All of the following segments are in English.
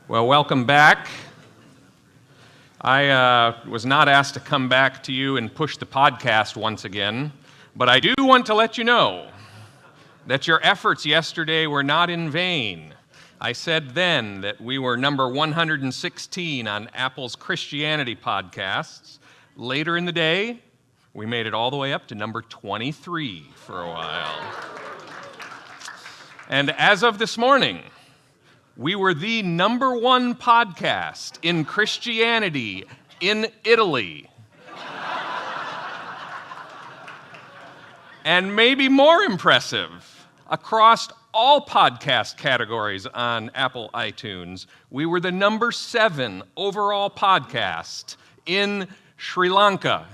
Well, welcome back. I was not asked to come back to you and push the podcast once again, but I do want to let you know that your efforts yesterday were not in vain. I said then that we were number 116 on Apple's Christianity podcasts. Later in the day, we made it all the way up to number 23 for a while. And as of this morning, we were the number one podcast in Christianity in Italy. And maybe more impressive, across all podcast categories on Apple iTunes, we were the number 7 overall podcast in Sri Lanka.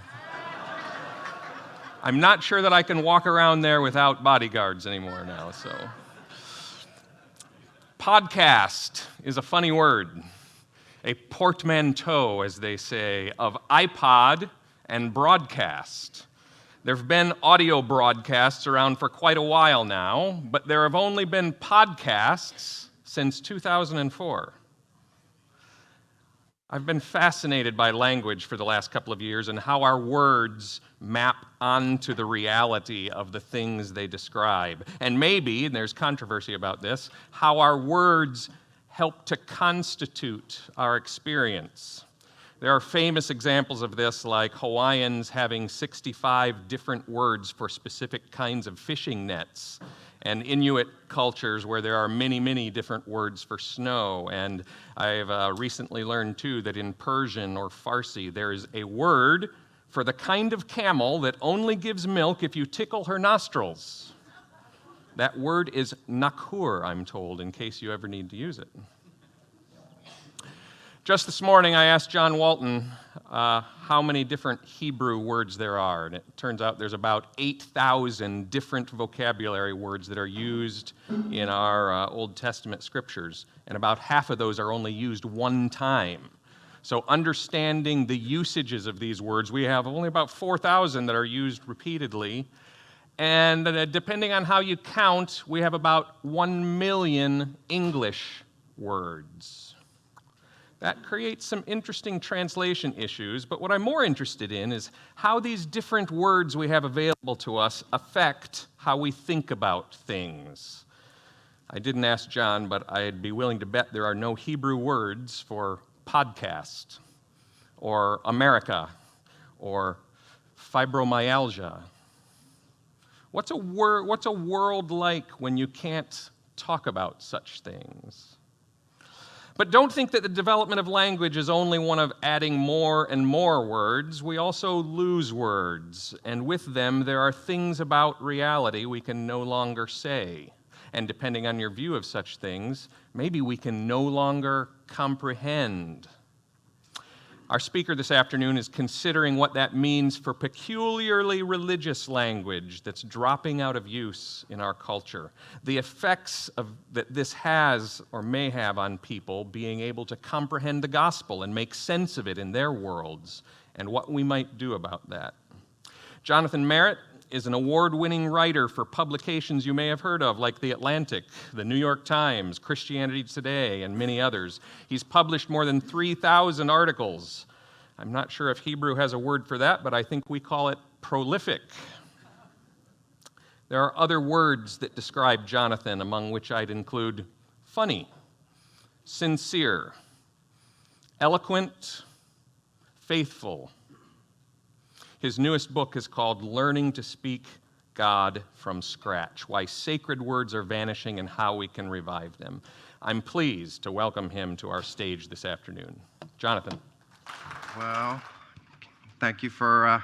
I'm not sure that I can walk around there without bodyguards anymore now, so. Podcast is a funny word, a portmanteau, as they say, of iPod and broadcast. There have been audio broadcasts around for quite a while now, but there have only been podcasts since 2004. I've been fascinated by language for the last couple of years and how our words map onto the reality of the things they describe. And maybe, and there's controversy about this, how our words help to constitute our experience. There are famous examples of this, like Hawaiians having 65 different words for specific kinds of fishing nets, and Inuit cultures where there are many, many different words for snow. And I've recently learned, too, that in Persian or Farsi, there is a word for the kind of camel that only gives milk if you tickle her nostrils. That word is nakur, I'm told, in case you ever need to use it. Just this morning, I asked John Walton how many different Hebrew words there are, and it turns out there's about 8,000 different vocabulary words that are used in our Old Testament scriptures, and about half of those are only used one time. So understanding the usages of these words, we have only about 4,000 that are used repeatedly, and depending on how you count, we have about 1 million English words. That creates some interesting translation issues, but what I'm more interested in is how these different words we have available to us affect how we think about things. I didn't ask John, but I'd be willing to bet there are no Hebrew words for podcast, or America, or fibromyalgia. What's a world like when you can't talk about such things? But don't think that the development of language is only one of adding more and more words. We also lose words, and with them there are things about reality we can no longer say. And depending on your view of such things, maybe we can no longer comprehend. Our speaker this afternoon is considering what that means for peculiarly religious language that's dropping out of use in our culture, the effects that this has or may have on people being able to comprehend the gospel and make sense of it in their worlds, and what we might do about that. Jonathan Merritt is an award-winning writer for publications you may have heard of, like The Atlantic, The New York Times, Christianity Today, and many others. He's published more than 3,000 articles. I'm not sure if Hebrew has a word for that, but I think we call it prolific. There are other words that describe Jonathan, among which I'd include funny, sincere, eloquent, faithful. His newest book is called Learning to Speak God from Scratch: Why Sacred Words Are Vanishing and How We Can Revive Them. I'm pleased to welcome him to our stage this afternoon. Jonathan. Well, thank you for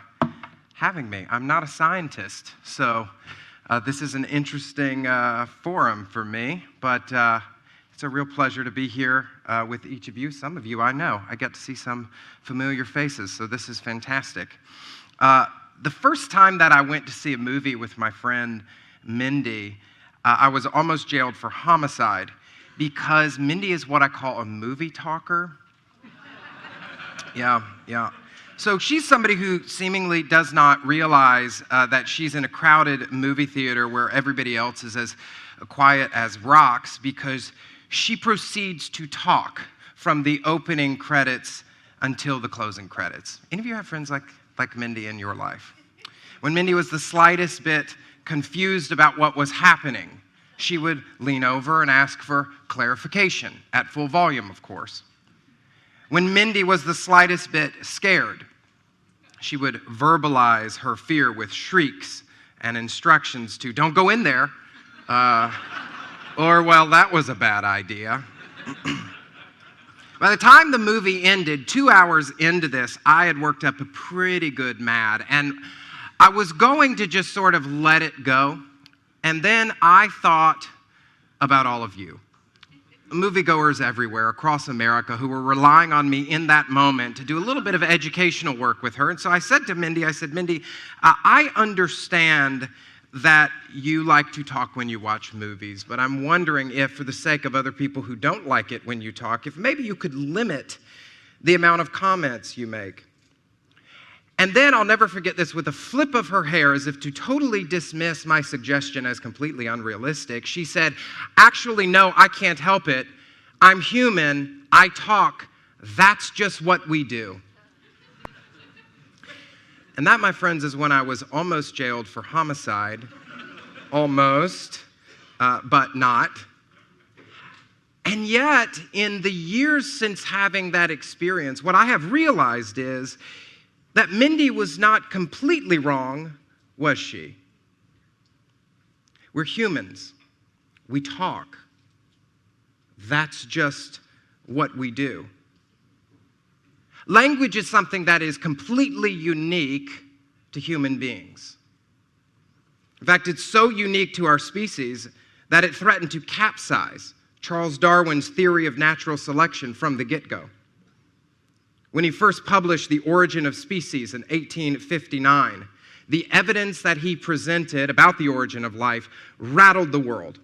having me. I'm not a scientist, so this is an interesting forum for me, but it's a real pleasure to be here with each of you. Some of you I know. I get to see some familiar faces, so this is fantastic. The first time that I went to see a movie with my friend Mindy, I was almost jailed for homicide because Mindy is what I call a movie talker. Yeah. So she's somebody who seemingly does not realize that she's in a crowded movie theater where everybody else is as quiet as rocks, because she proceeds to talk from the opening credits until the closing credits. Any of you have friends like Mindy in your life? When Mindy was the slightest bit confused about what was happening, she would lean over and ask for clarification, at full volume, of course. When Mindy was the slightest bit scared, she would verbalize her fear with shrieks and instructions to don't go in there, or, well, that was a bad idea. By the time the movie ended, 2 hours into this, I had worked up a pretty good mad, and I was going to just sort of let it go, and then I thought about all of you, moviegoers everywhere across America who were relying on me in that moment to do a little bit of educational work with her. And so I said to Mindy, Mindy, I understand that you like to talk when you watch movies, but I'm wondering if, for the sake of other people who don't like it when you talk, if maybe you could limit the amount of comments you make. And then, I'll never forget this, with a flip of her hair, as if to totally dismiss my suggestion as completely unrealistic, she said, actually, no, I can't help it. I'm human. I talk. That's just what we do. And that, my friends, is when I was almost jailed for homicide. Almost, but not. And yet, in the years since having that experience, what I have realized is that Mindy was not completely wrong, was she? We're humans. We talk. That's just what we do. Language is something that is completely unique to human beings. In fact, it's so unique to our species that it threatened to capsize Charles Darwin's theory of natural selection from the get-go. When he first published The Origin of Species in 1859, the evidence that he presented about the origin of life rattled the world.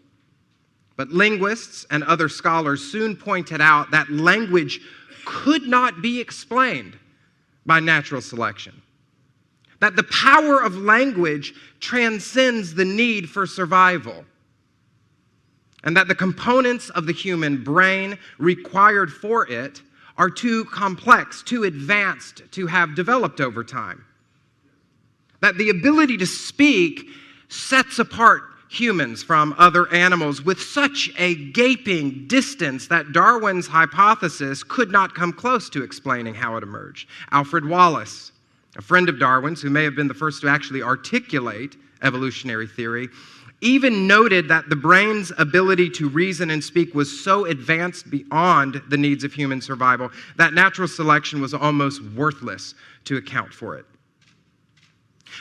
But linguists and other scholars soon pointed out that language could not be explained by natural selection. That the power of language transcends the need for survival. And that the components of the human brain required for it are too complex, too advanced to have developed over time. That the ability to speak sets apart humans from other animals with such a gaping distance that Darwin's hypothesis could not come close to explaining how it emerged. Alfred Wallace, a friend of Darwin's who may have been the first to actually articulate evolutionary theory, even noted that the brain's ability to reason and speak was so advanced beyond the needs of human survival that natural selection was almost worthless to account for it.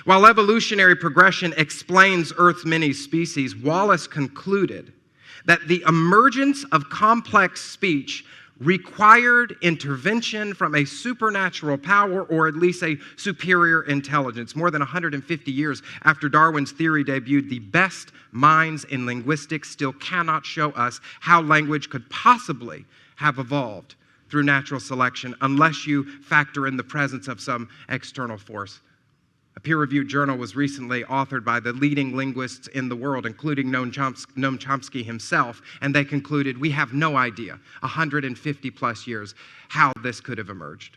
While evolutionary progression explains Earth's many species, Wallace concluded that the emergence of complex speech required intervention from a supernatural power or at least a superior intelligence. More than 150 years after Darwin's theory debuted, the best minds in linguistics still cannot show us how language could possibly have evolved through natural selection unless you factor in the presence of some external force. A peer-reviewed journal was recently authored by the leading linguists in the world, including Noam Chomsky himself, and they concluded, we have no idea, 150 plus years, how this could have emerged.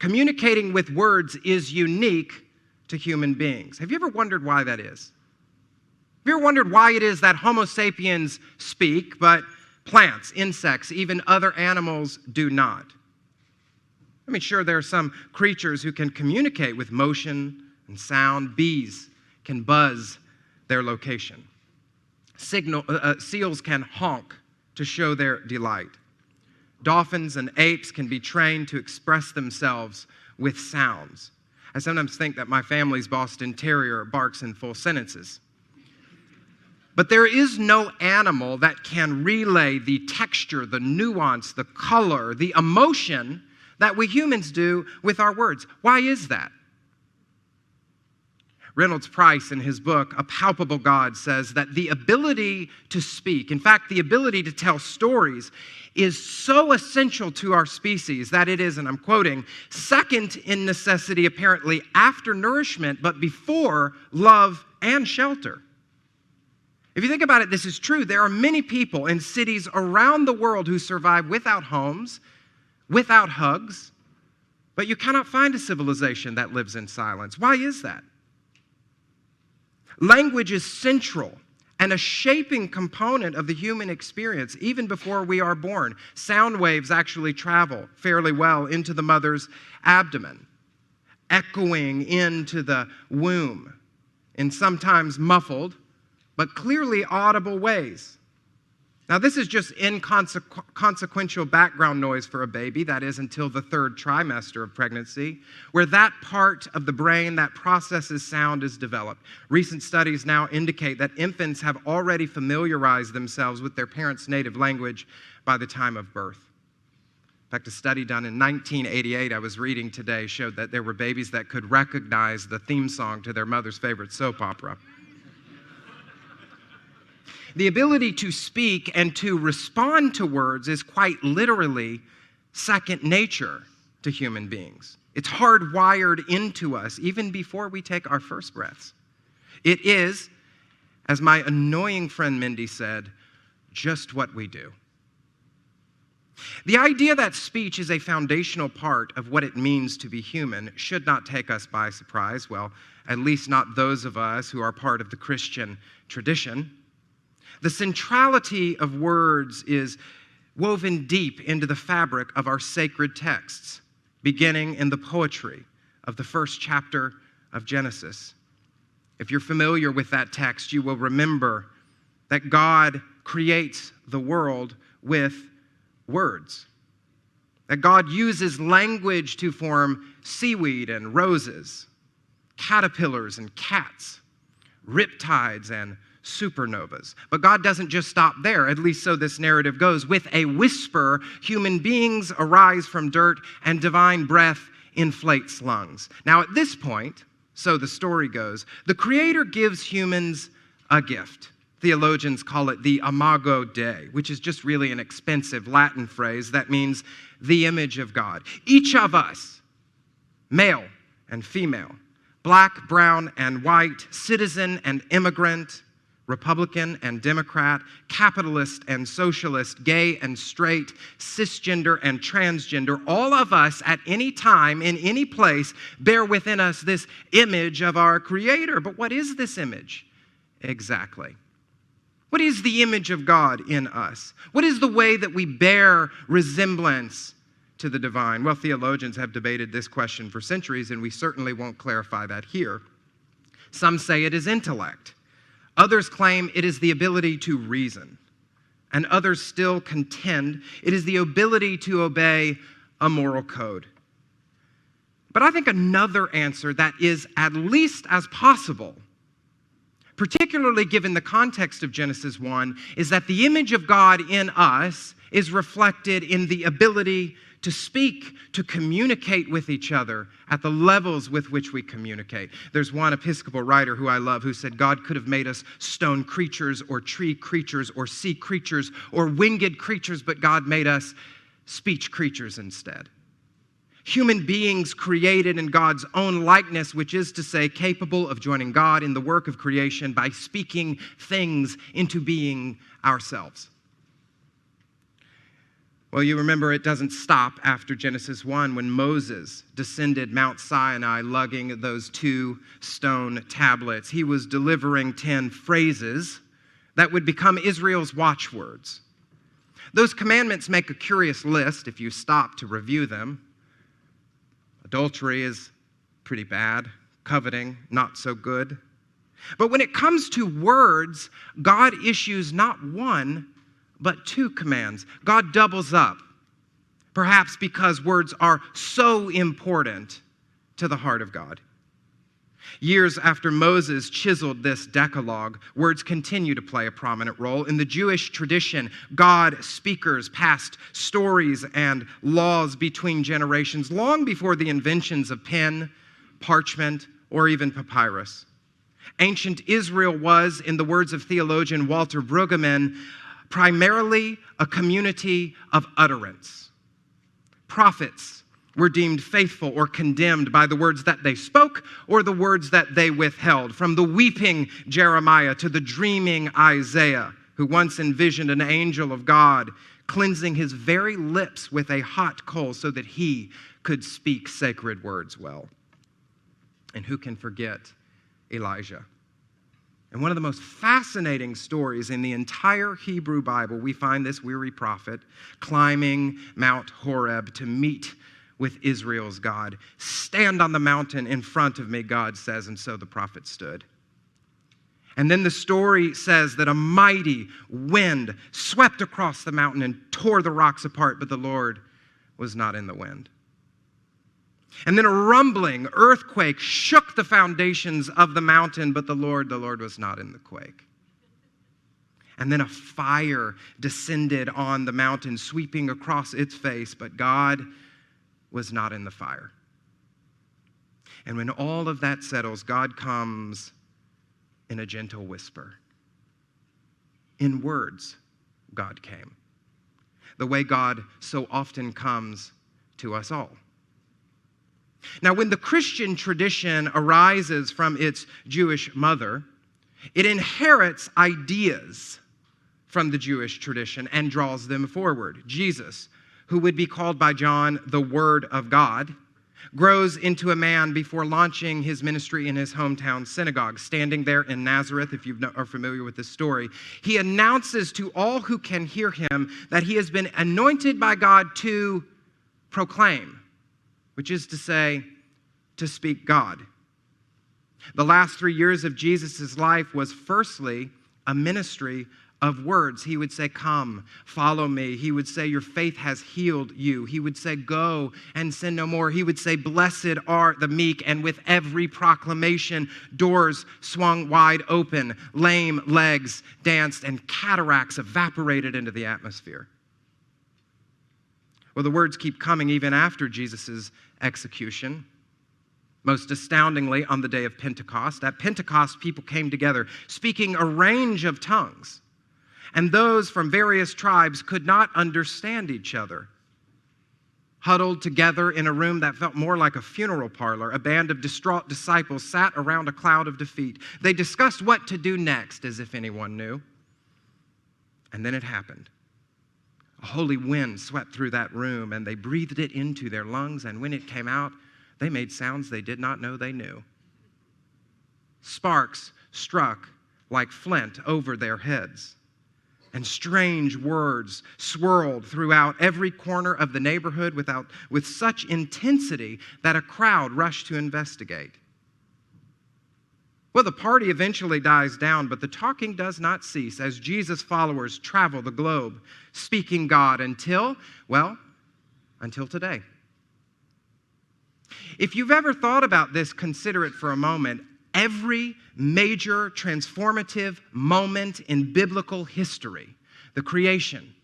Communicating with words is unique to human beings. Have you ever wondered why that is? Have you ever wondered why it is that Homo sapiens speak, but plants, insects, even other animals do not? I mean, sure, there are some creatures who can communicate with motion and sound. Bees can buzz their location. Seals can honk to show their delight. Dolphins and apes can be trained to express themselves with sounds. I sometimes think that my family's Boston Terrier barks in full sentences. But there is no animal that can relay the texture, the nuance, the color, the emotion that we humans do with our words. Why is that? Reynolds Price, in his book, A Palpable God, says that the ability to speak, in fact, the ability to tell stories, is so essential to our species that it is, and I'm quoting, second in necessity apparently after nourishment, but before love and shelter. If you think about it, this is true. There are many people in cities around the world who survive without homes, without hugs, but you cannot find a civilization that lives in silence. Why is that? Language is central and a shaping component of the human experience, even before we are born. Sound waves actually travel fairly well into the mother's abdomen, echoing into the womb in sometimes muffled, but clearly audible ways. Now, this is just inconsequential background noise for a baby, that is, until the third trimester of pregnancy, where that part of the brain that processes sound is developed. Recent studies now indicate that infants have already familiarized themselves with their parents' native language by the time of birth. In fact, a study done in 1988, I was reading today, showed that there were babies that could recognize the theme song to their mother's favorite soap opera. The ability to speak and to respond to words is quite literally second nature to human beings. It's hardwired into us even before we take our first breaths. It is, as my annoying friend Mindy said, just what we do. The idea that speech is a foundational part of what it means to be human should not take us by surprise. Well, at least not those of us who are part of the Christian tradition. The centrality of words is woven deep into the fabric of our sacred texts, beginning in the poetry of the first chapter of Genesis. If you're familiar with that text, you will remember that God creates the world with words. That God uses language to form seaweed and roses, caterpillars and cats, riptides and supernovas. But God doesn't just stop there, at least so this narrative goes. With a whisper, human beings arise from dirt, and divine breath inflates lungs. Now, at this point, so the story goes, the Creator gives humans a gift. Theologians call it the Imago Dei, which is just really an expensive Latin phrase that means the image of God. Each of us, male and female, black, brown, and white, citizen and immigrant, Republican and Democrat, capitalist and socialist, gay and straight, cisgender and transgender, all of us at any time, in any place, bear within us this image of our Creator. But what is this image exactly? What is the image of God in us? What is the way that we bear resemblance to the divine? Well, theologians have debated this question for centuries, and we certainly won't clarify that here. Some say it is intellect. Others claim it is the ability to reason. And others still contend it is the ability to obey a moral code. But I think another answer that is at least as possible, particularly given the context of Genesis 1, is that the image of God in us is reflected in the ability to speak, to communicate with each other at the levels with which we communicate. There's one Episcopal writer who I love who said God could have made us stone creatures or tree creatures or sea creatures or winged creatures, but God made us speech creatures instead. Human beings created in God's own likeness, which is to say, capable of joining God in the work of creation by speaking things into being ourselves. Well, you remember it doesn't stop after Genesis 1 when Moses descended Mount Sinai lugging those 2 stone tablets. He was delivering 10 phrases that would become Israel's watchwords. Those commandments make a curious list if you stop to review them. Adultery is pretty bad. Coveting, not so good. But when it comes to words, God issues not 1, but 2 commands. God doubles up, perhaps because words are so important to the heart of God. Years after Moses chiseled this Decalogue, words continue to play a prominent role. In the Jewish tradition, God speakers passed stories and laws between generations long before the inventions of pen, parchment, or even papyrus. Ancient Israel was, in the words of theologian Walter Brueggemann, primarily a community of utterance. Prophets were deemed faithful or condemned by the words that they spoke or the words that they withheld. From the weeping Jeremiah to the dreaming Isaiah, who once envisioned an angel of God cleansing his very lips with a hot coal so that he could speak sacred words well. And who can forget Elijah? And one of the most fascinating stories in the entire Hebrew Bible, we find this weary prophet climbing Mount Horeb to meet with Israel's God. Stand on the mountain in front of me, God says, and so the prophet stood. And then the story says that a mighty wind swept across the mountain and tore the rocks apart, but the Lord was not in the wind. And then a rumbling earthquake shook the foundations of the mountain, but the Lord was not in the quake. And then a fire descended on the mountain, sweeping across its face, but God was not in the fire. And when all of that settles, God comes in a gentle whisper. In words, God came. The way God so often comes to us all. Now, when the Christian tradition arises from its Jewish mother, it inherits ideas from the Jewish tradition and draws them forward. Jesus, who would be called by John the Word of God, grows into a man before launching his ministry in his hometown synagogue. Standing there in Nazareth, if you are familiar with this story, he announces to all who can hear him that he has been anointed by God to proclaim, which is to say, to speak God. The last 3 years of Jesus' life was firstly a ministry of words. He would say, come, follow me. He would say, your faith has healed you. He would say, go and sin no more. He would say, blessed are the meek. And with every proclamation, doors swung wide open, lame legs danced, and cataracts evaporated into the atmosphere. Well, the words keep coming even after Jesus' execution. Most astoundingly, on the day of Pentecost. At Pentecost, people came together, speaking a range of tongues. And those from various tribes could not understand each other. Huddled together in a room that felt more like a funeral parlor, a band of distraught disciples sat around a cloud of defeat. They discussed what to do next, as if anyone knew. And then it happened. A holy wind swept through that room, and they breathed it into their lungs, and when it came out, they made sounds they did not know they knew. Sparks struck like flint over their heads, and strange words swirled throughout every corner of the neighborhood with such intensity that a crowd rushed to investigate. Well, the party eventually dies down, but the talking does not cease as Jesus' followers travel the globe, speaking God until today. If you've ever thought about this, consider it for a moment. Every major transformative moment in biblical history, the creation,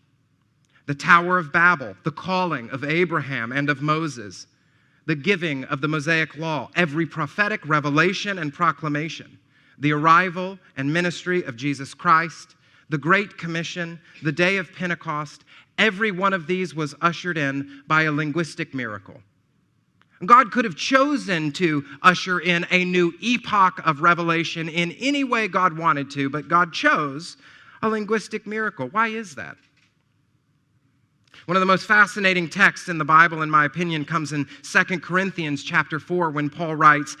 the Tower of Babel, the calling of Abraham and of Moses, the giving of the Mosaic Law, every prophetic revelation and proclamation, the arrival and ministry of Jesus Christ, the Great Commission, the day of Pentecost, every one of these was ushered in by a linguistic miracle. God could have chosen to usher in a new epoch of revelation in any way God wanted to, but God chose a linguistic miracle. Why is that? One of the most fascinating texts in the Bible, in my opinion, comes in 2 Corinthians chapter 4 when Paul writes,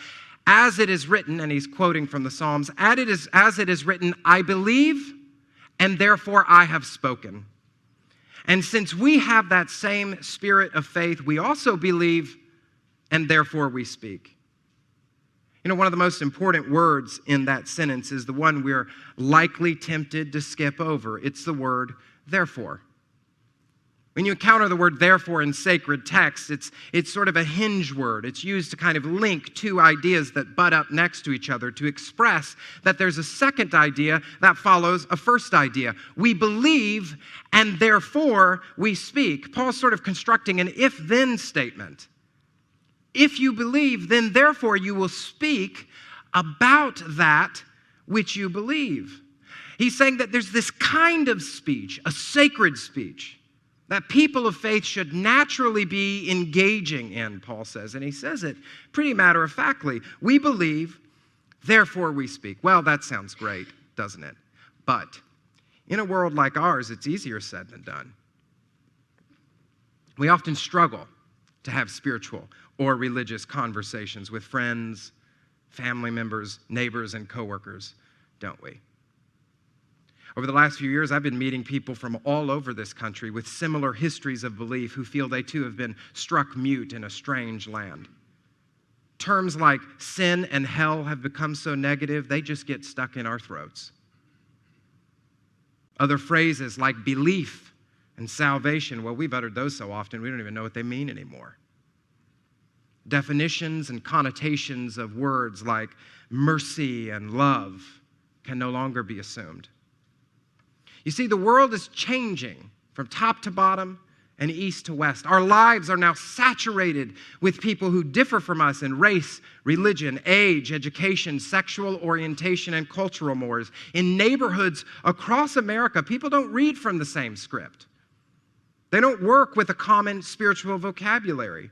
as it is written, and he's quoting from the Psalms, as it is written, I believe, and therefore I have spoken. And since we have that same spirit of faith, we also believe, and therefore we speak. You know, one of the most important words in that sentence is the one we're likely tempted to skip over. It's the word therefore. When you encounter the word therefore in sacred texts, it's sort of a hinge word. It's used to kind of link two ideas that butt up next to each other to express that there's a second idea that follows a first idea. We believe and therefore we speak. Paul's sort of constructing an if-then statement. If you believe, then therefore you will speak about that which you believe. He's saying that there's this kind of speech, a sacred speech, that people of faith should naturally be engaging in, Paul says. And he says it pretty matter-of-factly. We believe, therefore we speak. Well, that sounds great, doesn't it? But in a world like ours, it's easier said than done. We often struggle to have spiritual or religious conversations with friends, family members, neighbors, and coworkers, don't we? Over the last few years, I've been meeting people from all over this country with similar histories of belief who feel they too have been struck mute in a strange land. Terms like sin and hell have become so negative, they just get stuck in our throats. Other phrases like belief and salvation, well, we've uttered those so often we don't even know what they mean anymore. Definitions and connotations of words like mercy and love can no longer be assumed. You see, the world is changing from top to bottom and east to west. Our lives are now saturated with people who differ from us in race, religion, age, education, sexual orientation, and cultural mores. In neighborhoods across America, people don't read from the same script. They don't work with a common spiritual vocabulary.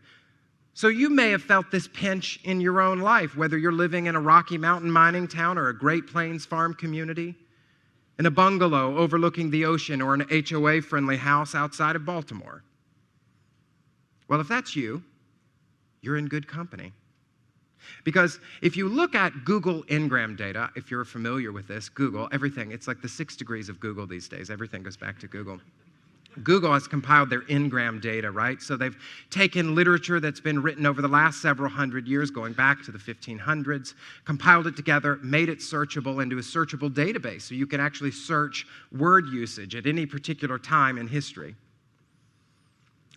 So you may have felt this pinch in your own life, whether you're living in a Rocky Mountain mining town or a Great Plains farm community, in a bungalow overlooking the ocean or an HOA-friendly house outside of Baltimore. Well, if that's you, you're in good company. Because if you look at Google Ngram data, if you're familiar with this, Google, everything, it's like the 6 degrees of Google these days. Everything goes back to Google. Google has compiled their Ngram data, right? So they've taken literature that's been written over the last several hundred years, going back to the 1500s, compiled it together, made it searchable into a searchable database, so you can actually search word usage at any particular time in history.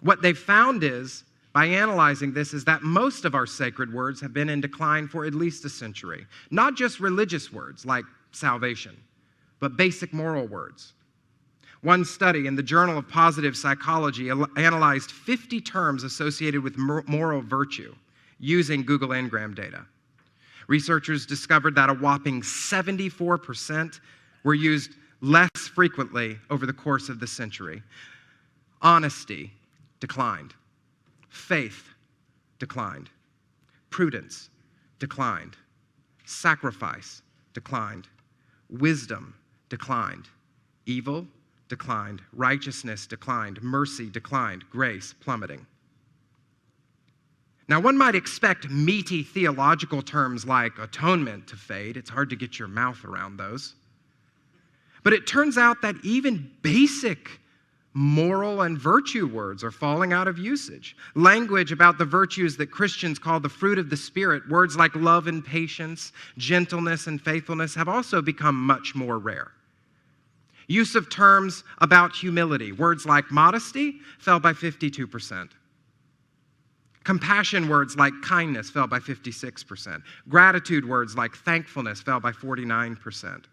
What they've found is, by analyzing this, is that most of our sacred words have been in decline for at least a century. Not just religious words like salvation, but basic moral words. One study in the Journal of Positive Psychology analyzed 50 terms associated with moral virtue using Google Ngram data. Researchers discovered that a whopping 74% were used less frequently over the course of the century. Honesty declined. Faith declined. Prudence declined. Sacrifice declined. Wisdom declined. Evil declined. Righteousness declined. Mercy declined. Grace plummeting. Now, one might expect meaty theological terms like atonement to fade. It's hard to get your mouth around those. But it turns out that even basic moral and virtue words are falling out of usage. Language about the virtues that Christians call the fruit of the Spirit, words like love and patience, gentleness and faithfulness, have also become much more rare. Use of terms about humility, words like modesty, fell by 52%. Compassion words like kindness fell by 56%. Gratitude words like thankfulness fell by 49%.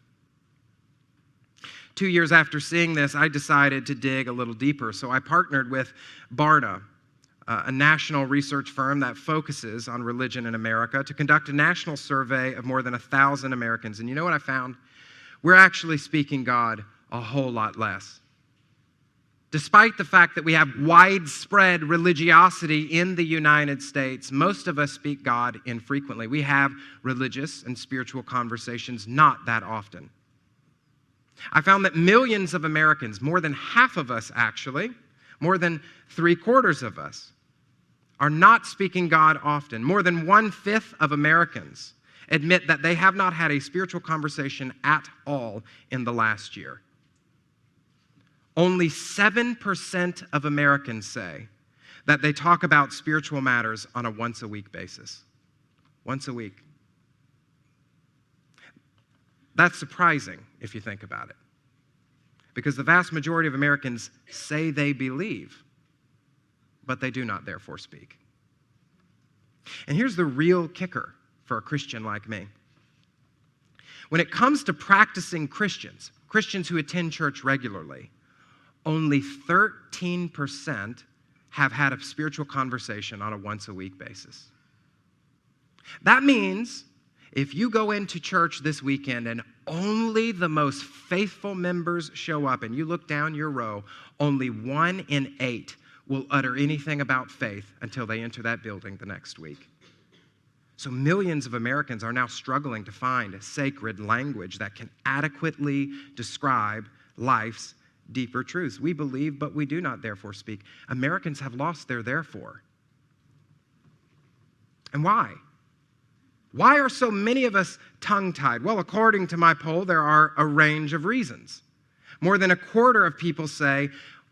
2 years after seeing this, I decided to dig a little deeper. So I partnered with Barna, a national research firm that focuses on religion in America, to conduct a national survey of more than 1,000 Americans. And you know what I found? We're actually speaking God a whole lot less. Despite the fact that we have widespread religiosity in the United States, most of us speak God infrequently. We have religious and spiritual conversations not that often. I found that millions of Americans, more than half of us actually, more than 3/4 of us, are not speaking God often. More than 1/5 of Americans admit that they have not had a spiritual conversation at all in the last year. Only 7% of Americans say that they talk about spiritual matters on a once-a-week basis. Once a week. That's surprising if you think about it, because the vast majority of Americans say they believe, but they do not therefore speak. And here's the real kicker for a Christian like me. When it comes to practicing Christians who attend church regularly, only 13% have had a spiritual conversation on a once-a-week basis. That means If you go into church this weekend and only the most faithful members show up and you look down your row, only 1 in 8 will utter anything about faith until they enter that building the next week. So millions of Americans are now struggling to find a sacred language that can adequately describe life's deeper truths. We believe, but we do not therefore speak. Americans have lost their therefore. And why? Why are so many of us tongue-tied? Well, according to my poll, there are a range of reasons. More than a quarter of people say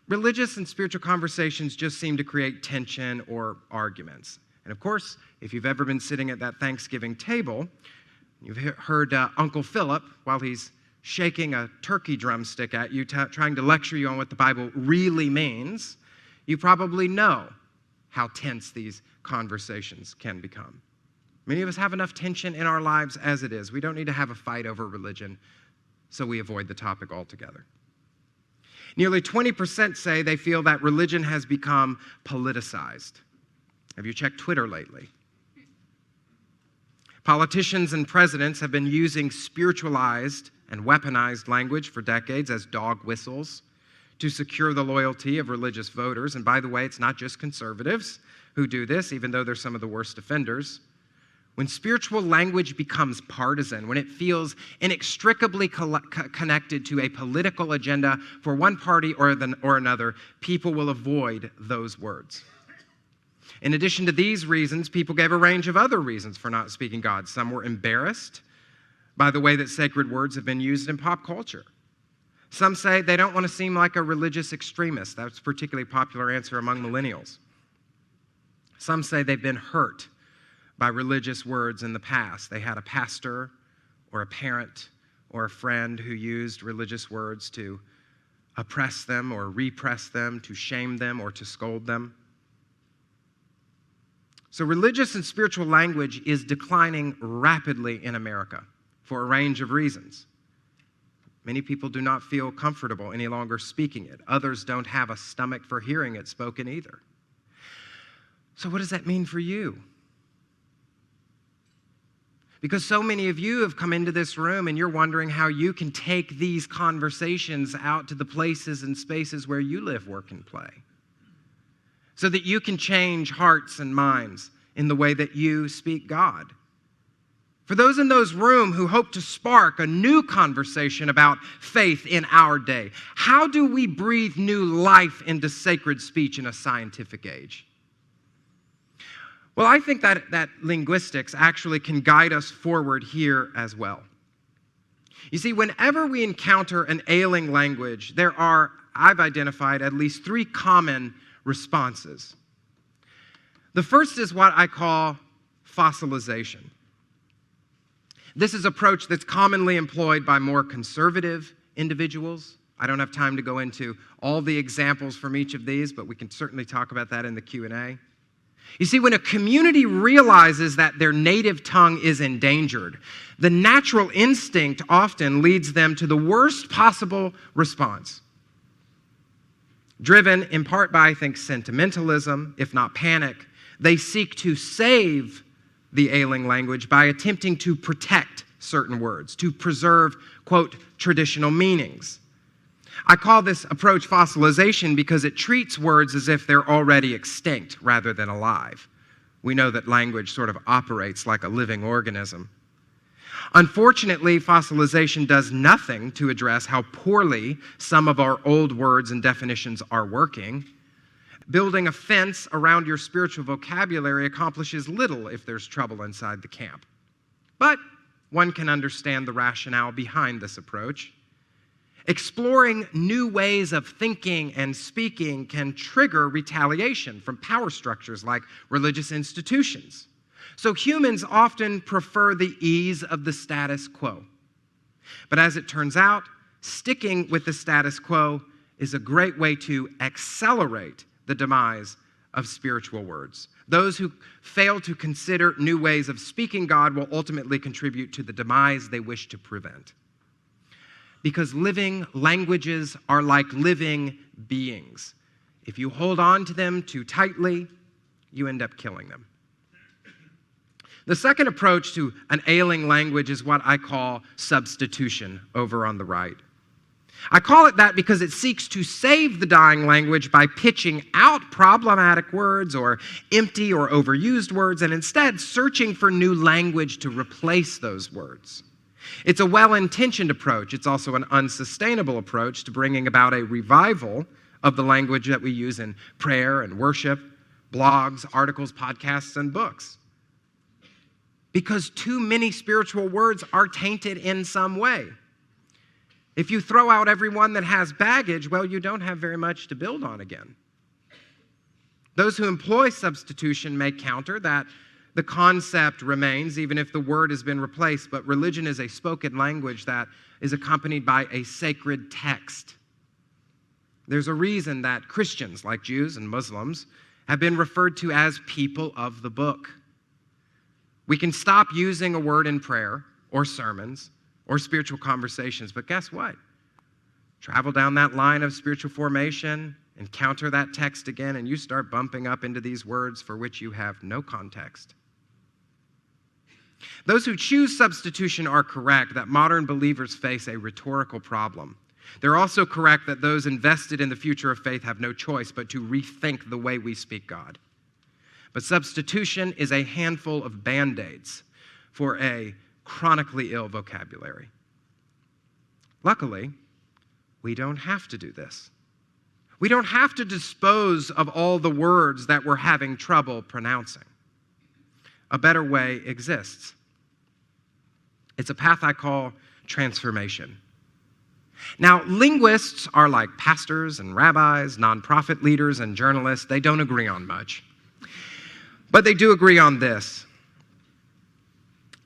religious and spiritual conversations just seem to create tension or arguments. And of course, if you've ever been sitting at that Thanksgiving table, you've heard Uncle Philip, while he's shaking a turkey drumstick at you, trying to lecture you on what the Bible really means, you probably know how tense these conversations can become. Many of us have enough tension in our lives as it is. We don't need to have a fight over religion, so we avoid the topic altogether. Nearly 20% say they feel that religion has become politicized. Have you checked Twitter lately? Politicians and presidents have been using spiritualized and weaponized language for decades as dog whistles to secure the loyalty of religious voters. And by the way, it's not just conservatives who do this, even though they're some of the worst offenders. When spiritual language becomes partisan, when it feels inextricably connected to a political agenda for one party or another, people will avoid those words. In addition to these reasons, people gave a range of other reasons for not speaking God. Some were embarrassed by the way that sacred words have been used in pop culture. Some say they don't want to seem like a religious extremist. That's a particularly popular answer among millennials. Some say they've been hurt by religious words in the past. They had a pastor or a parent or a friend who used religious words to oppress them or repress them, to shame them or to scold them. So religious and spiritual language is declining rapidly in America for a range of reasons. Many people do not feel comfortable any longer speaking it. Others don't have a stomach for hearing it spoken either. So what does that mean for you? Because so many of you have come into this room and you're wondering how you can take these conversations out to the places and spaces where you live, work, and play, so that you can change hearts and minds in the way that you speak God. For those in those room who hope to spark a new conversation about faith in our day, how do we breathe new life into sacred speech in a scientific age? Well, I think that linguistics actually can guide us forward here as well. You see, whenever we encounter an ailing language, I've identified at least 3 common responses. The first is what I call fossilization. This is an approach that's commonly employed by more conservative individuals. I don't have time to go into all the examples from each of these, but we can certainly talk about that in the Q&A. You see, when a community realizes that their native tongue is endangered, the natural instinct often leads them to the worst possible response. Driven in part by, I think, sentimentalism, if not panic, they seek to save the ailing language by attempting to protect certain words, to preserve, quote, traditional meanings. I call this approach fossilization because it treats words as if they're already extinct rather than alive. We know that language sort of operates like a living organism. Unfortunately, fossilization does nothing to address how poorly some of our old words and definitions are working. Building a fence around your spiritual vocabulary accomplishes little if there's trouble inside the camp. But one can understand the rationale behind this approach. Exploring new ways of thinking and speaking can trigger retaliation from power structures like religious institutions. So humans often prefer the ease of the status quo. But as it turns out, sticking with the status quo is a great way to accelerate the demise of spiritual words. Those who fail to consider new ways of speaking God will ultimately contribute to the demise they wish to prevent. Because living languages are like living beings. If you hold on to them too tightly, you end up killing them. The second approach to an ailing language is what I call substitution over on the right. I call it that because it seeks to save the dying language by pitching out problematic words or empty or overused words and instead searching for new language to replace those words. It's a well-intentioned approach. It's also an unsustainable approach to bringing about a revival of the language that we use in prayer and worship, blogs, articles, podcasts, and books. Because too many spiritual words are tainted in some way. If you throw out every one that has baggage, well, you don't have very much to build on again. Those who employ substitution may counter that the concept remains even if the word has been replaced, but religion is a spoken language that is accompanied by a sacred text. There's a reason that Christians, like Jews and Muslims, have been referred to as people of the book. We can stop using a word in prayer or sermons or spiritual conversations, but guess what? Travel down that line of spiritual formation, encounter that text again, and you start bumping up into these words for which you have no context. Those who choose substitution are correct that modern believers face a rhetorical problem. They're also correct that those invested in the future of faith have no choice but to rethink the way we speak God. But substitution is a handful of Band-Aids for a chronically ill vocabulary. Luckily, we don't have to do this. We don't have to dispose of all the words that we're having trouble pronouncing. A better way exists. It's a path I call transformation. Now, linguists are like pastors and rabbis, nonprofit leaders and journalists. They don't agree on much. But they do agree on this.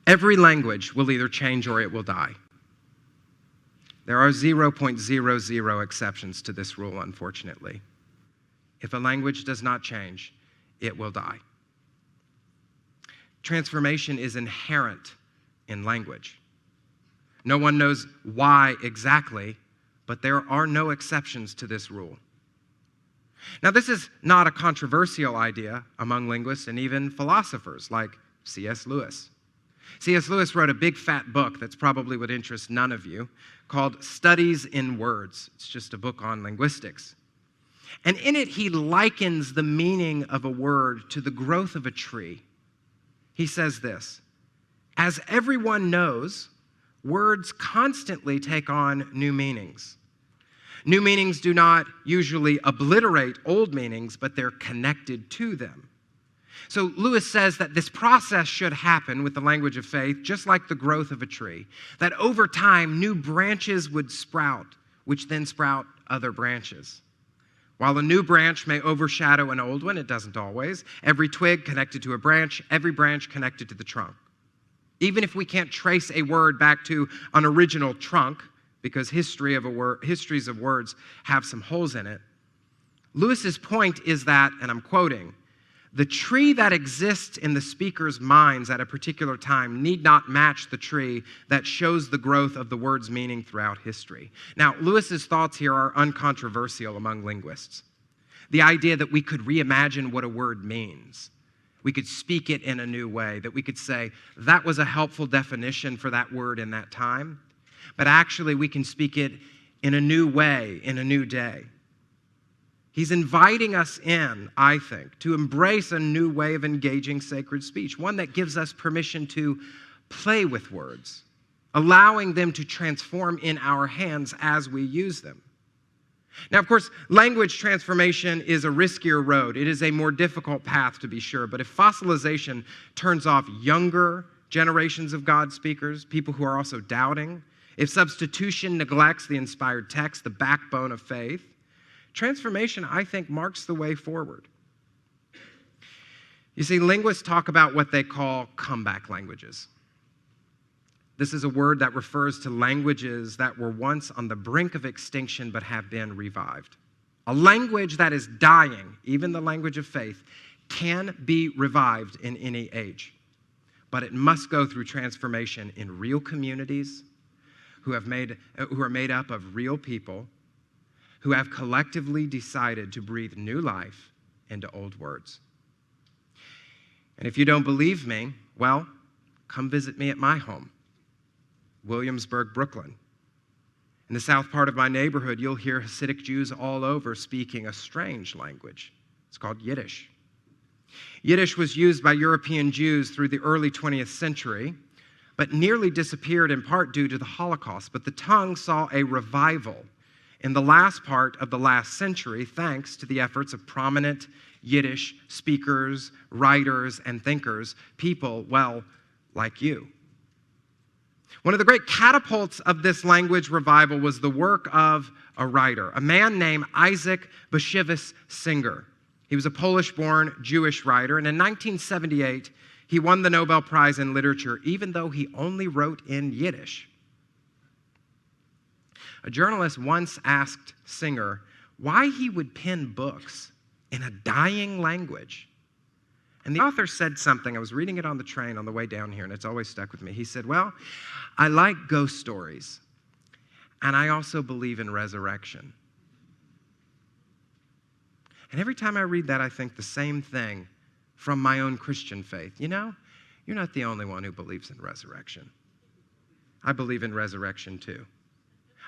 Every language will either change or it will die. There are 0.00 exceptions to this rule, unfortunately. If a language does not change, it will die. Transformation is inherent in language. No one knows why exactly, but there are no exceptions to this rule. Now, this is not a controversial idea among linguists and even philosophers like C.S. Lewis. C.S. Lewis wrote a big fat book that's probably would interest none of you called Studies in Words. It's just a book on linguistics. And in it, he likens the meaning of a word to the growth of a tree. He says this, as everyone knows, words constantly take on new meanings. New meanings do not usually obliterate old meanings, but they're connected to them. So Lewis says that this process should happen with the language of faith, just like the growth of a tree, that over time, new branches would sprout, which then sprout other branches. While a new branch may overshadow an old one, it doesn't always. Every twig connected to a branch, every branch connected to the trunk. Even if we can't trace a word back to an original trunk, because histories of words have some holes in it, Lewis's point is that, and I'm quoting, the tree that exists in the speaker's minds at a particular time need not match the tree that shows the growth of the word's meaning throughout history. Now, Lewis's thoughts here are uncontroversial among linguists. The idea that we could reimagine what a word means. We could speak it in a new way, that we could say, that was a helpful definition for that word in that time, but actually we can speak it in a new way, in a new day. He's inviting us in, I think, to embrace a new way of engaging sacred speech, one that gives us permission to play with words, allowing them to transform in our hands as we use them. Now, of course, language transformation is a riskier road. It is a more difficult path, to be sure, but if fossilization turns off younger generations of God speakers, people who are also doubting, if substitution neglects the inspired text, the backbone of faith, transformation, I think, marks the way forward. You see, linguists talk about what they call comeback languages. This is a word that refers to languages that were once on the brink of extinction but have been revived. A language that is dying, even the language of faith, can be revived in any age. But it must go through transformation in real communities who are made up of real people who have collectively decided to breathe new life into old words. And if you don't believe me, Well, come visit me at my home, Williamsburg, Brooklyn. In the south part of my neighborhood, you'll hear Hasidic Jews all over speaking a strange language. It's called Yiddish. Yiddish was used by European Jews through the early 20th century, but nearly disappeared in part due to the Holocaust. But the tongue saw a revival in the last part of the last century, thanks to the efforts of prominent Yiddish speakers, writers, and thinkers, people, well, like you. One of the great catapults of this language revival was the work of a writer, a man named Isaac Bashevis Singer. He was a Polish-born Jewish writer, and in 1978, he won the Nobel Prize in Literature, even though he only wrote in Yiddish. A journalist once asked Singer why he would pen books in a dying language. And the author said something. I was reading it on the train on the way down here, and it's always stuck with me. He said, well, I like ghost stories, and I also believe in resurrection. And every time I read that, I think the same thing from my own Christian faith. You know, you're not the only one who believes in resurrection. I believe in resurrection too.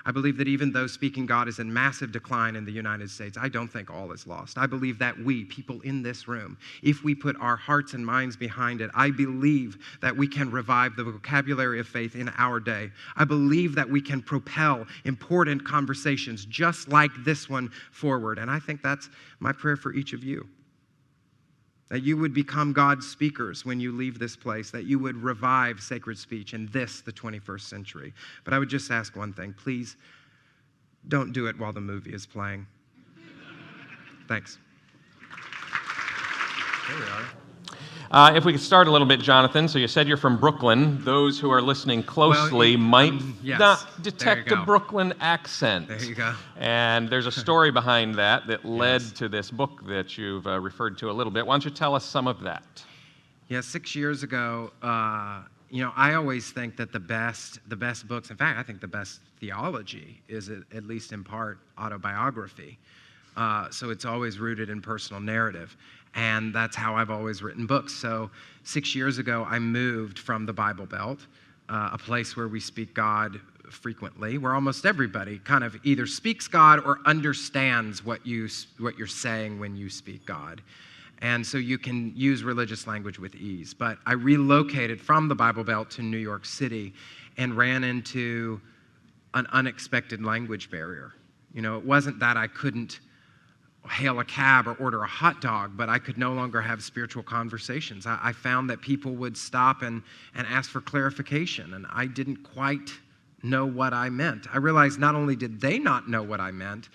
I believe that even though speaking God is in massive decline in the United States, I don't think all is lost. I believe that we, people in this room, if we put our hearts and minds behind it, I believe that we can revive the vocabulary of faith in our day. I believe that we can propel important conversations just like this one forward. And I think that's my prayer for each of you. That you would become God's speakers when you leave this place, that you would revive sacred speech in the 21st century. But I would just ask one thing. Please don't do it while the movie is playing. Thanks. There we are. If we could start a little bit, Jonathan. So you said you're from Brooklyn. Those who are listening closely might yes, not detect a Brooklyn accent. There you go. And there's a story behind that led to this book that you've referred to a little bit. Why don't you tell us some of that? Yeah, 6 years ago, I always think that the best books, in fact, I think the best theology is at least in part autobiography. So it's always rooted in personal narrative. And that's how I've always written books. So 6 years ago, I moved from the Bible Belt, a place where we speak God frequently, where almost everybody kind of either speaks God or understands what you're saying when you speak God. And so you can use religious language with ease. But I relocated from the Bible Belt to New York City and ran into an unexpected language barrier. You know, it wasn't that I couldn't hail a cab or order a hot dog, but I could no longer have spiritual conversations. I found that people would stop and ask for clarification, and I didn't quite know what I meant. I realized not only did they not know what I meant,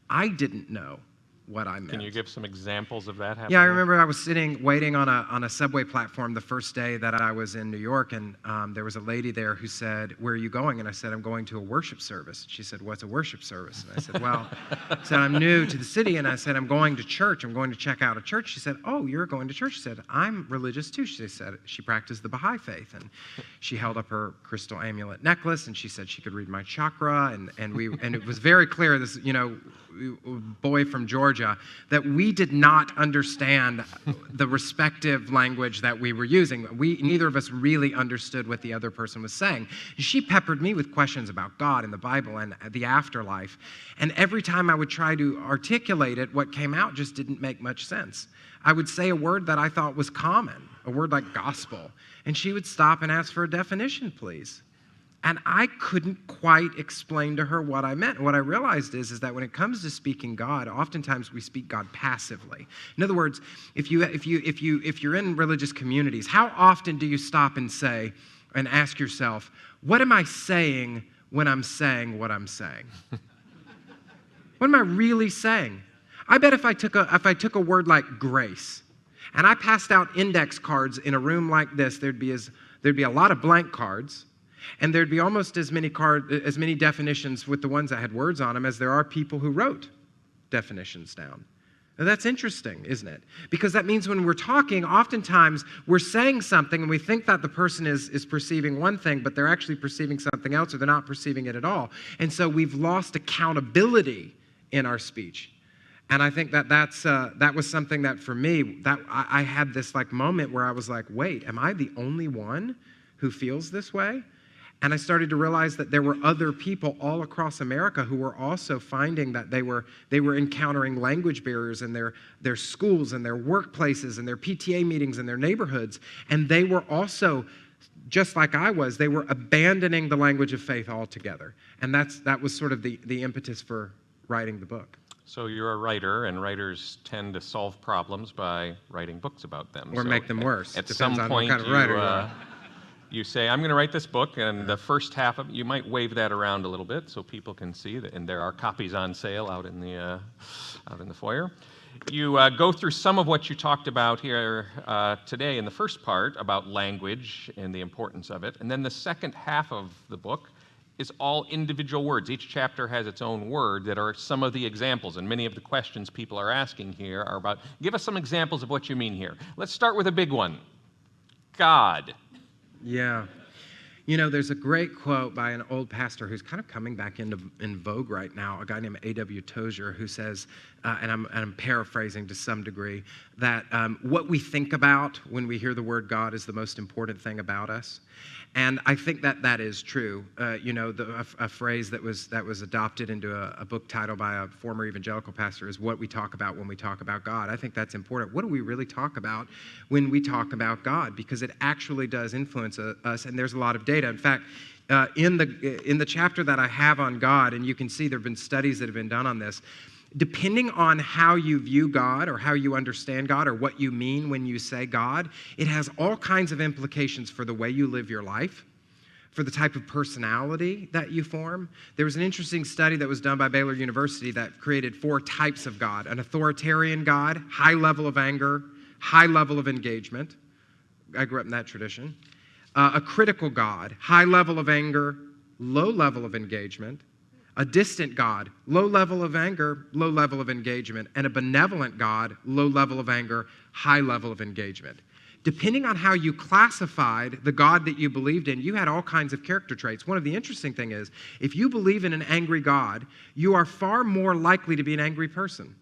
I didn't know what I meant. Can you give some examples of that happening? Yeah, I remember I was waiting on a subway platform the first day that I was in New York, and there was a lady there who said, "Where are you going?" And I said, "I'm going to a worship service." She said, "What's a worship service?" And I said, "Well," I said, "I'm new to the city," and I said, "I'm going to church. I'm going to check out a church." She said, "Oh, you're going to church?" She said, "I'm religious too." She said she practiced the Baha'i faith, and she held up her crystal amulet necklace, and she said she could read my chakra, and it was very clear, this, boy from Georgia, that we did not understand the respective language that we were using. Neither of us really understood what the other person was saying. She peppered me with questions about God and the Bible and the afterlife. And every time I would try to articulate it, what came out just didn't make much sense. I would say a word that I thought was common, a word like gospel, and she would stop and ask for a definition, please. And I couldn't quite explain to her what I meant. What I realized is that when it comes to speaking God, oftentimes we speak God passively. In other words, if you're in religious communities, how often do you stop and say and ask yourself, what am I saying when I'm saying what I'm saying? What am I really saying? I bet if I took a word like grace, and I passed out index cards in a room like this, there'd be a lot of blank cards. And there'd be almost as many definitions with the ones that had words on them as there are people who wrote definitions down. Now that's interesting, isn't it? Because that means when we're talking, oftentimes we're saying something and we think that the person is perceiving one thing, but they're actually perceiving something else, or they're not perceiving it at all. And so we've lost accountability in our speech. And I think that was something that for me, that I had this like moment where I was like, wait, am I the only one who feels this way? And I started to realize that there were other people all across America who were also finding that they were encountering language barriers in their schools and their workplaces and their PTA meetings and their neighborhoods. And they were also, just like I was, they were abandoning the language of faith altogether. And that was sort of the impetus for writing the book. So you're a writer, and writers tend to solve problems by writing books about them. Or so make them worse. At Depends some on point, what kind of writer you are. You say, I'm going to write this book, and the first half of it, you might wave that around a little bit so people can see that, and there are copies on sale out in the foyer. You go through some of what you talked about here today in the first part about language and the importance of it, and then the second half of the book is all individual words. Each chapter has its own word that are some of the examples, and many of the questions people are asking here are about, give us some examples of what you mean here. Let's start with a big one. God. Yeah. You know, there's a great quote by an old pastor who's kind of coming back in vogue right now, a guy named A.W. Tozier, who says, and I'm paraphrasing to some degree, that what we think about when we hear the word God is the most important thing about us. And I think that is true. You know, a phrase that was adopted into a book title by a former evangelical pastor is what we talk about when we talk about God. I think that's important. What do we really talk about when we talk about God? Because it actually does influence us, and there's a lot of data. In fact, in the chapter that I have on God, and you can see there have been studies that have been done on this, depending on how you view God or how you understand God or what you mean when you say God, it has all kinds of implications for the way you live your life, for the type of personality that you form. There was an interesting study that was done by Baylor University that created 4 types of God: an authoritarian God, high level of anger, high level of engagement. I grew up in that tradition. A critical God, high level of anger, low level of engagement. A distant God, low level of anger, low level of engagement. And a benevolent God, low level of anger, high level of engagement. Depending on how you classified the God that you believed in, you had all kinds of character traits. One of the interesting things is, if you believe in an angry God, you are far more likely to be an angry person.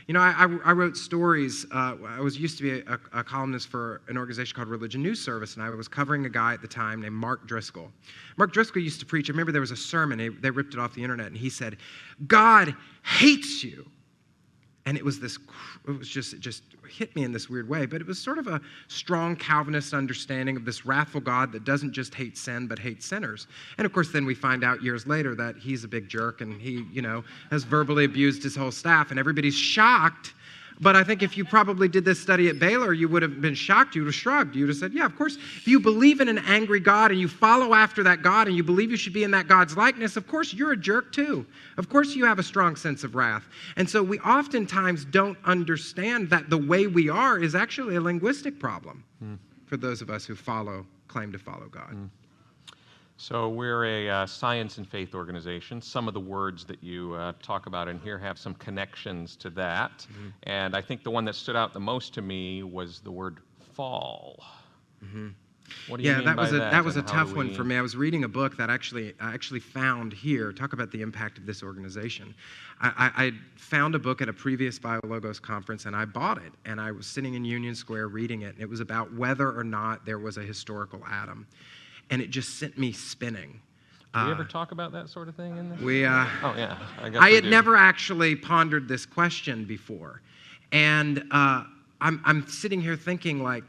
You know, I wrote stories. I used to be a columnist for an organization called Religion News Service, and I was covering a guy at the time named Mark Driscoll. Mark Driscoll used to preach. I remember there was a sermon. They ripped it off the internet, and he said, "God hates you." And it just hit me in this weird way, but it was sort of a strong Calvinist understanding of this wrathful God that doesn't just hate sin, but hates sinners. And of course, then we find out years later that he's a big jerk and he, has verbally abused his whole staff, and everybody's shocked. But I think if you probably did this study at Baylor, you would have been shocked. You would have shrugged. You would have said, yeah, of course, if you believe in an angry God and you follow after that God and you believe you should be in that God's likeness, of course, you're a jerk too. Of course, you have a strong sense of wrath. And so we oftentimes don't understand that the way we are is actually a linguistic problem for those of us who claim to follow God. So we're a science and faith organization. Some of the words that you talk about in here have some connections to that. Mm-hmm. And I think the one that stood out the most to me was the word fall. Mm-hmm. What do you mean by that? That was a tough one for me. I was reading a book that I actually found here. Talk about the impact of this organization. I found a book at a previous BioLogos conference, and I bought it. And I was sitting in Union Square reading it. And it was about whether or not there was a historical Adam. And it just sent me spinning. Do we ever talk about that sort of thing in this? Oh, yeah. I had never actually pondered this question before. And I'm sitting here thinking, like,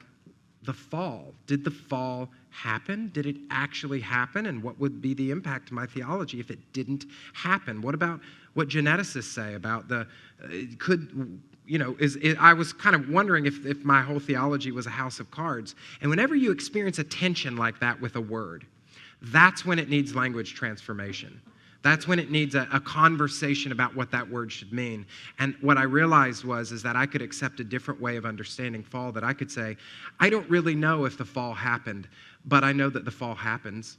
the fall. Did the fall happen? Did it actually happen? And what would be the impact to my theology if it didn't happen? What about what geneticists say about I was kind of wondering if my whole theology was a house of cards. And whenever you experience a tension like that with a word, that's when it needs language transformation. That's when it needs a conversation about what that word should mean. And what I realized is that I could accept a different way of understanding fall, that I could say, I don't really know if the fall happened, but I know that the fall happens.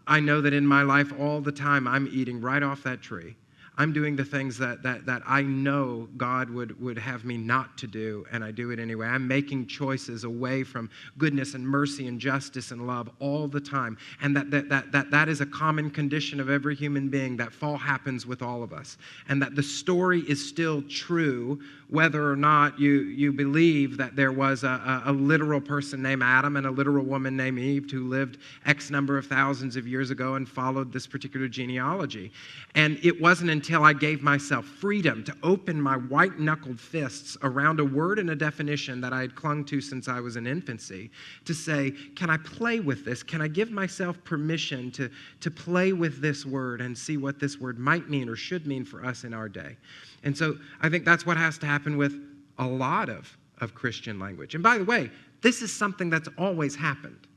I know that in my life all the time I'm eating right off that tree. I'm doing the things that I know God would have me not to do, and I do it anyway. I'm making choices away from goodness and mercy and justice and love all the time. And that is a common condition of every human being. That fall happens with all of us. And that the story is still true, whether or not you believe that there was a literal person named Adam and a literal woman named Eve who lived X number of thousands of years ago and followed this particular genealogy. And it wasn't until I gave myself freedom to open my white-knuckled fists around a word and a definition that I had clung to since I was in infancy to say, can I play with this? Can I give myself permission to play with this word and see what this word might mean or should mean for us in our day? And so I think that's what has to happen with a lot of Christian language. And by the way, this is something that's always happened.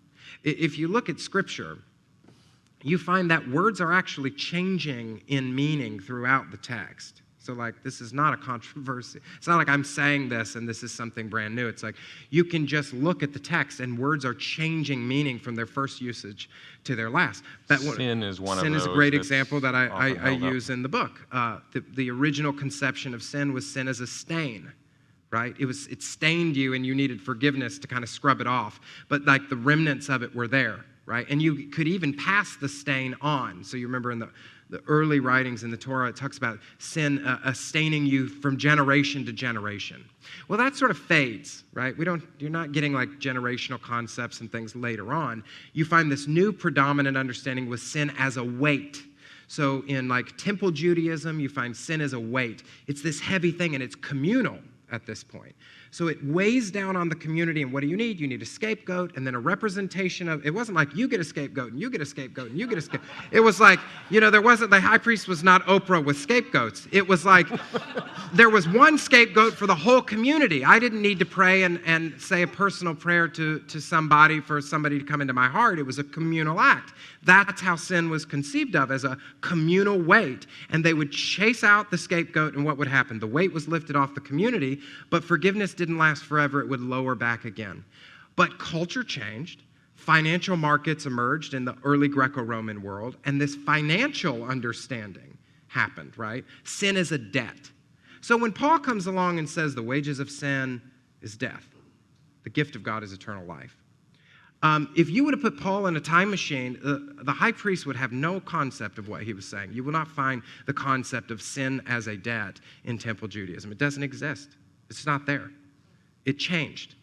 If you look at Scripture, you find that words are actually changing in meaning throughout the text. So like, this is not a controversy. It's not like I'm saying this and this is something brand new. It's like, you can just look at the text and words are changing meaning from their first usage to their last. Sin is one of those. Sin is a great example that I use in the book. The original conception of sin was sin as a stain. Right? It stained you and you needed forgiveness to kind of scrub it off. But like the remnants of it were there, right? And you could even pass the stain on. So you remember in the early writings in the Torah, it talks about sin staining you from generation to generation. Well, that sort of fades, right? You're not getting like generational concepts and things later on. You find this new predominant understanding with sin as a weight. So in like temple Judaism, you find sin as a weight. It's this heavy thing and it's communal at this point. So it weighs down on the community, and what do you need? You need a scapegoat and then a representation of, it wasn't like you get a scapegoat and you get a scapegoat and you get a scapegoat. It was like, the high priest was not Oprah with scapegoats. It was like, there was one scapegoat for the whole community. I didn't need to pray and say a personal prayer to somebody for somebody to come into my heart. It was a communal act. That's how sin was conceived of, as a communal weight. And they would chase out the scapegoat, and what would happen? The weight was lifted off the community, but forgiveness didn't last forever. It would lower back again. But culture changed. Financial markets emerged in the early Greco-Roman world, and this financial understanding happened, right? Sin is a debt. So when Paul comes along and says the wages of sin is death, the gift of God is eternal life, if you would have put Paul in a time machine, the high priest would have no concept of what he was saying. You will not find the concept of sin as a debt in temple Judaism. It doesn't exist. It's not there. It changed.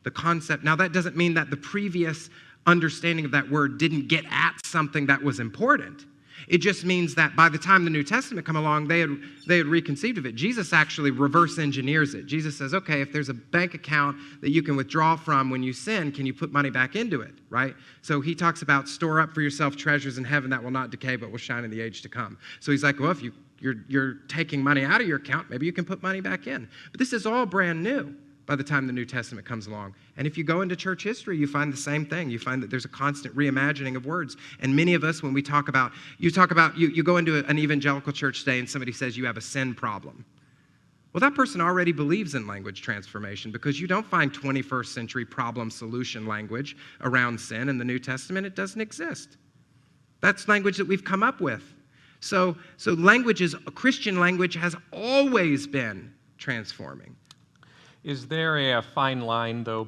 The concept. Now, that doesn't mean that the previous understanding of that word didn't get at something that was important. It just means that by the time the New Testament come along, they had reconceived of it. Jesus actually reverse engineers it. Jesus says, okay, if there's a bank account that you can withdraw from when you sin, can you put money back into it, right? So he talks about store up for yourself treasures in heaven that will not decay but will shine in the age to come. So he's like, well, if you're taking money out of your account, maybe you can put money back in. But this is all brand new by the time the New Testament comes along. And if you go into church history, you find the same thing. You find that there's a constant reimagining of words. And many of us, when we talk about, you go into an evangelical church today and somebody says you have a sin problem. Well, that person already believes in language transformation, because you don't find 21st century problem solution language around sin in the New Testament. It doesn't exist. That's language that we've come up with. So Christian language has always been transforming. Is there a fine line, though,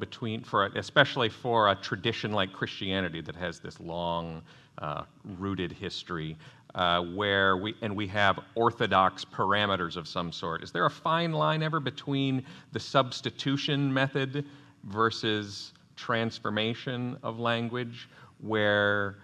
especially for a tradition like Christianity that has this long, rooted history, where we have orthodox parameters of some sort? Is there a fine line ever between the substitution method versus transformation of language, where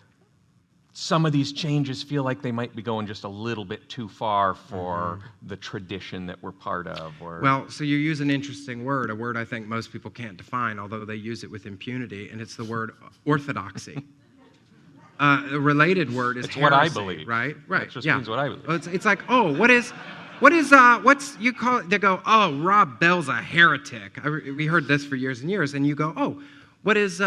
some of these changes feel like they might be going just a little bit too far for the tradition that we're part of? Well, so you use an interesting word, a word I think most people can't define, although they use it with impunity, and it's the word orthodoxy. A related word is heresy, what I believe. Right? It just means what I believe. Well, it's like, what's you call it? They go, oh, Rob Bell's a heretic. We heard this for years and years, and you go, oh, what is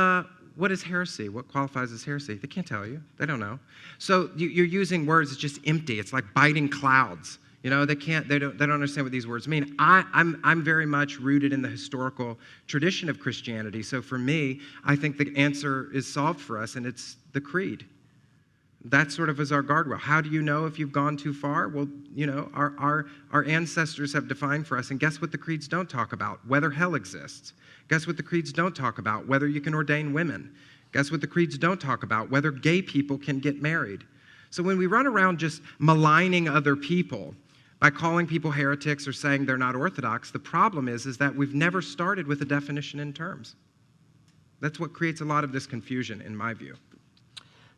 heresy? What qualifies as heresy? They can't tell you. They don't know. So you're using words that's just empty. It's like biting clouds. They don't understand what these words mean. I'm very much rooted in the historical tradition of Christianity. So for me, I think the answer is solved for us, and it's the creed. That sort of is our guardrail. How do you know if you've gone too far? Well, our ancestors have defined for us, and guess what the creeds don't talk about? Whether hell exists. Guess what the creeds don't talk about? Whether you can ordain women. Guess what the creeds don't talk about? Whether gay people can get married. So when we run around just maligning other people by calling people heretics or saying they're not orthodox, the problem is that we've never started with a definition in terms. That's what creates a lot of this confusion, in my view.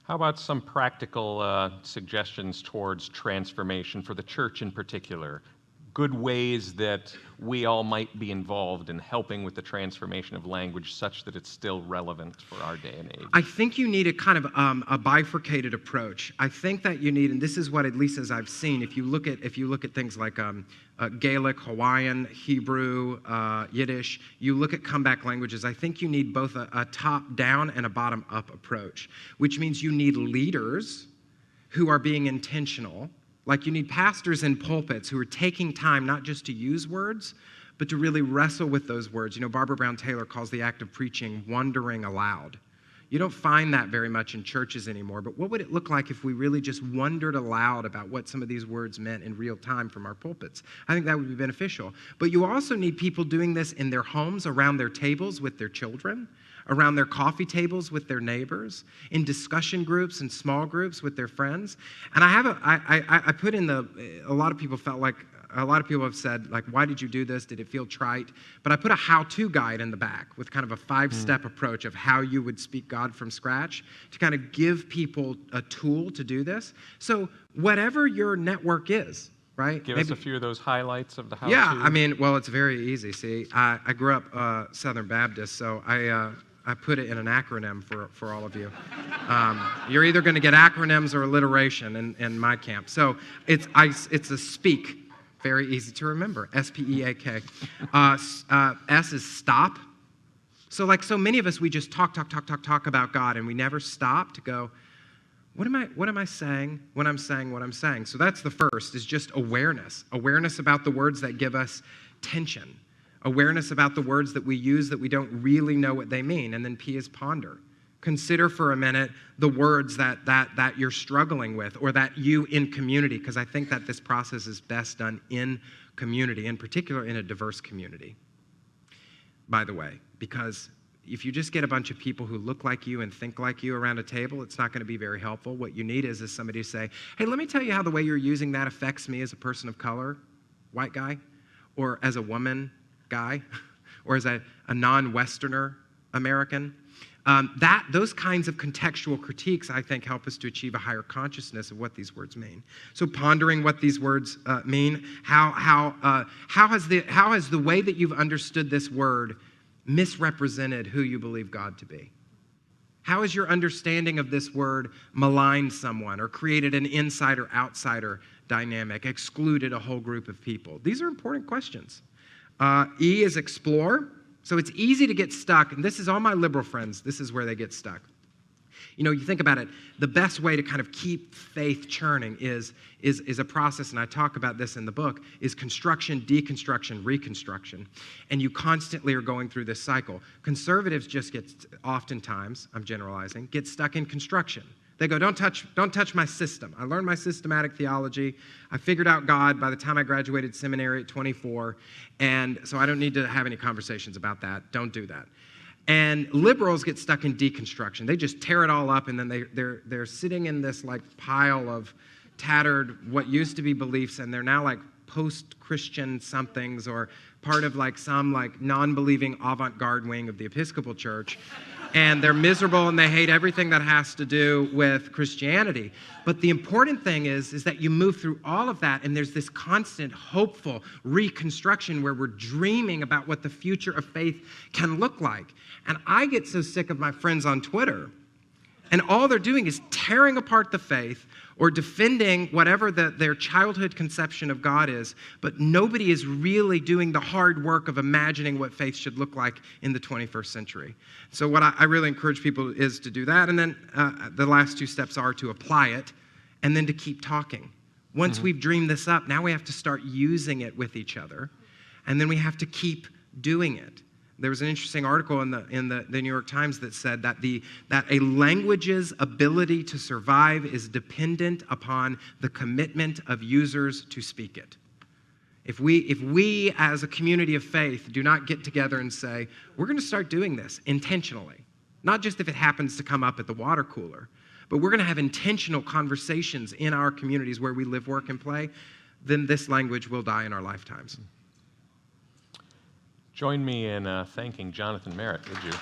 How about some practical suggestions towards transformation for the church in particular? Good ways that we all might be involved in helping with the transformation of language such that it's still relevant for our day and age? I think you need a kind of a bifurcated approach. I think that you need, and this is what, at least as I've seen, if you look at things like Gaelic, Hawaiian, Hebrew, Yiddish, you look at comeback languages, I think you need both a top-down and a bottom-up approach, which means you need leaders who are being intentional. Like you need pastors in pulpits who are taking time not just to use words, but to really wrestle with those words. Barbara Brown Taylor calls the act of preaching wondering aloud. You don't find that very much in churches anymore, but what would it look like if we really just wondered aloud about what some of these words meant in real time from our pulpits? I think that would be beneficial. But you also need people doing this in their homes, around their tables with their children, around their coffee tables with their neighbors, in discussion groups and small groups with their friends. And I put in a lot of people have said, like, why did you do this? Did it feel trite? But I put a how-to guide in the back with kind of a 5-step approach of how you would speak God from scratch to kind of give people a tool to do this. So whatever your network is, right? Give us a few of those highlights of the how-to. Yeah, well, it's very easy. See, I grew up Southern Baptist, so I put it in an acronym for all of you. You're either going to get acronyms or alliteration in my camp. So it's a speak. Very easy to remember. S-P-E-A-K. S is stop. So like so many of us, we just talk about God, and we never stop to go, what am I saying when I'm saying what I'm saying? So that's the first, is just awareness. Awareness about the words that give us tension. Awareness about the words that we use that we don't really know what they mean. And then P is ponder. Consider for a minute the words that you're struggling with, or that you in community, because I think that this process is best done in community, in particular in a diverse community, by the way, because if you just get a bunch of people who look like you and think like you around a table, it's not going to be very helpful. What you need is somebody to say, hey, let me tell you how the way you're using that affects me as a person of color, white guy, or as a woman, guy, or as a non-Westerner American. Those kinds of contextual critiques, I think, help us to achieve a higher consciousness of what these words mean. So pondering what these words mean, how has the way that you've understood this word misrepresented who you believe God to be? How has your understanding of this word maligned someone or created an insider-outsider dynamic, excluded a whole group of people? These are important questions. E is explore. So it's easy to get stuck, and this is all my liberal friends, this is where they get stuck. You think about it, the best way to kind of keep faith churning is a process, and I talk about this in the book, is construction, deconstruction, reconstruction. And you constantly are going through this cycle. Conservatives just oftentimes, I'm generalizing, get stuck in construction. They go, don't touch my system. I learned my systematic theology. I figured out God by the time I graduated seminary at 24, and so I don't need to have any conversations about that. Don't do that. And liberals get stuck in deconstruction. They just tear it all up, and then they're sitting in this like pile of tattered what used to be beliefs, and they're now like post-Christian somethings, or part of like some like non-believing avant-garde wing of the Episcopal Church. And they're miserable, and they hate everything that has to do with Christianity. But the important thing is that you move through all of that, and there's this constant, hopeful reconstruction where we're dreaming about what the future of faith can look like. And I get so sick of my friends on Twitter, and all they're doing is tearing apart the faith or defending whatever their childhood conception of God is, but nobody is really doing the hard work of imagining what faith should look like in the 21st century. So what I really encourage people is to do that, and then the last 2 steps are to apply it, and then to keep talking. Once we've dreamed this up, now we have to start using it with each other, and then we have to keep doing it. There was an interesting article in the New York Times that said that a language's ability to survive is dependent upon the commitment of users to speak it. If we as a community of faith do not get together and say, we're going to start doing this intentionally, not just if it happens to come up at the water cooler, but we're going to have intentional conversations in our communities where we live, work, and play, then this language will die in our lifetimes. Join me in thanking Jonathan Merritt, would you?